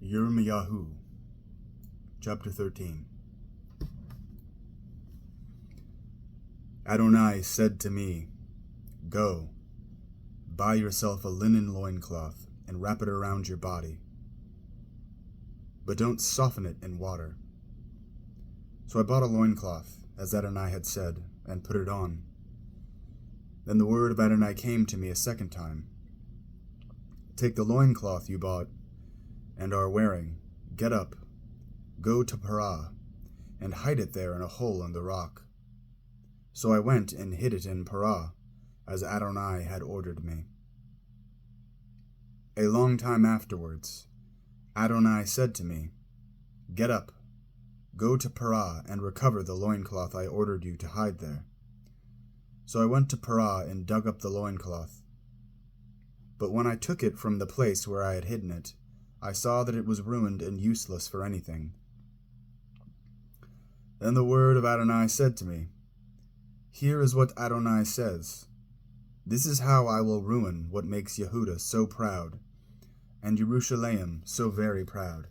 Yirmeyahu, chapter 13. Adonai said to me, "Go, buy yourself a linen loincloth and wrap it around your body, but don't soften it in water." So I bought a loincloth, as Adonai had said, and put it on. Then the word of Adonai came to me a second time. "Take the loincloth you bought and are wearing, get up, go to Parah, and hide it there in a hole in the rock." So I went and hid it in Parah, as Adonai had ordered me. A long time afterwards, Adonai said to me, "Get up, go to Parah, and recover the loincloth I ordered you to hide there." So I went to Parah and dug up the loincloth. But when I took it from the place where I had hidden it, I saw that it was ruined and useless for anything. Then the word of Adonai said to me, "Here is what Adonai says. This is how I will ruin what makes Yehuda so proud, and Jerusalem so very proud.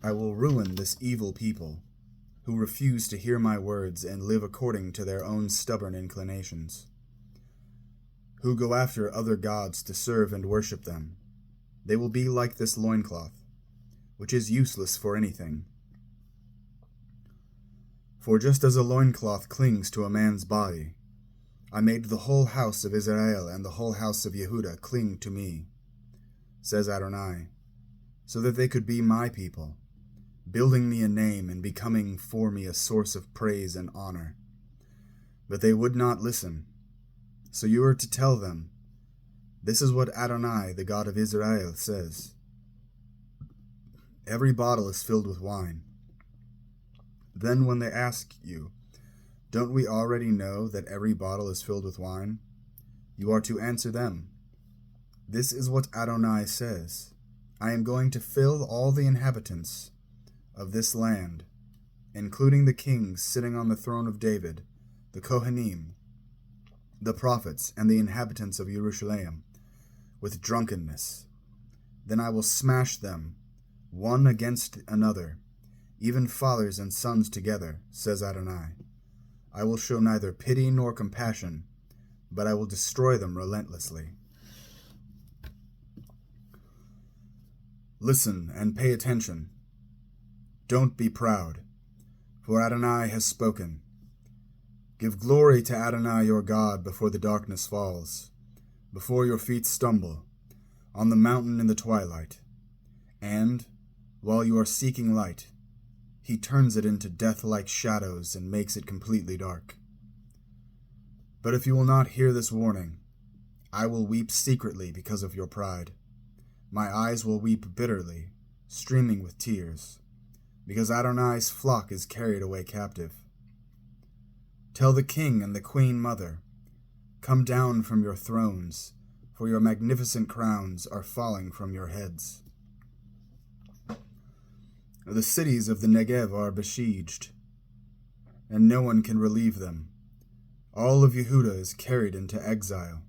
I will ruin this evil people, who refuse to hear my words and live according to their own stubborn inclinations, who go after other gods to serve and worship them. They will be like this loincloth, which is useless for anything. For just as a loincloth clings to a man's body, I made the whole house of Israel and the whole house of Yehuda cling to me, says Adonai, so that they could be my people, building me a name and becoming for me a source of praise and honor. But they would not listen. So you are to tell them, this is what Adonai, the God of Israel, says. Every bottle is filled with wine. Then when they ask you, don't we already know that every bottle is filled with wine? You are to answer them, this is what Adonai says. I am going to fill all the inhabitants of this land, including the kings sitting on the throne of David, the Kohanim, the prophets, and the inhabitants of Jerusalem, with drunkenness. Then I will smash them, one against another, even fathers and sons together, says Adonai. I will show neither pity nor compassion, but I will destroy them relentlessly. Listen and pay attention. Don't be proud, for Adonai has spoken. Give glory to Adonai your God before the darkness falls, before your feet stumble, on the mountain in the twilight. And, while you are seeking light, he turns it into death-like shadows and makes it completely dark. But if you will not hear this warning, I will weep secretly because of your pride. My eyes will weep bitterly, streaming with tears, because Adonai's flock is carried away captive. Tell the king and the queen mother, come down from your thrones, for your magnificent crowns are falling from your heads. The cities of the Negev are besieged, and no one can relieve them. All of Yehuda is carried into exile,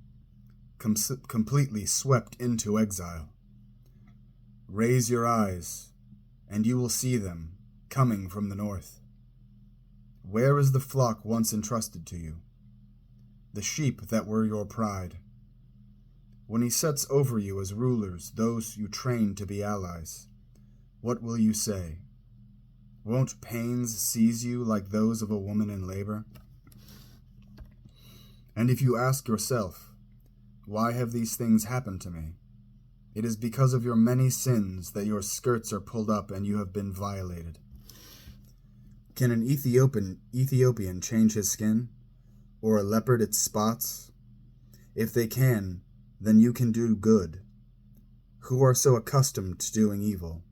completely swept into exile. Raise your eyes, and you will see them coming from the north. Where is the flock once entrusted to you, the sheep that were your pride? When he sets over you as rulers those you train to be allies, what will you say? Won't pains seize you like those of a woman in labor? And if you ask yourself, why have these things happened to me? It is because of your many sins that your skirts are pulled up and you have been violated. Can an Ethiopian change his skin, or a leopard its spots? If they can, then you can do good, who are so accustomed to doing evil.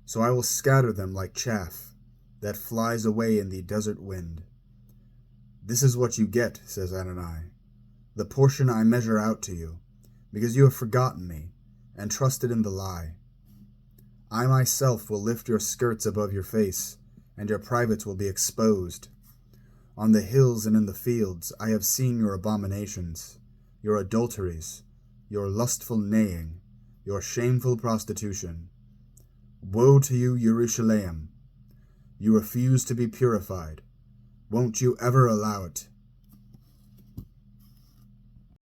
So I will scatter them like chaff that flies away in the desert wind. This is what you get, says Adonai, the portion I measure out to you, because you have forgotten me and trusted in the lie. I myself will lift your skirts above your face, and your privates will be exposed. On the hills and in the fields I have seen your abominations, your adulteries, your lustful neighing, your shameful prostitution. Woe to you, Jerusalem! You refuse to be purified. Won't you ever allow it?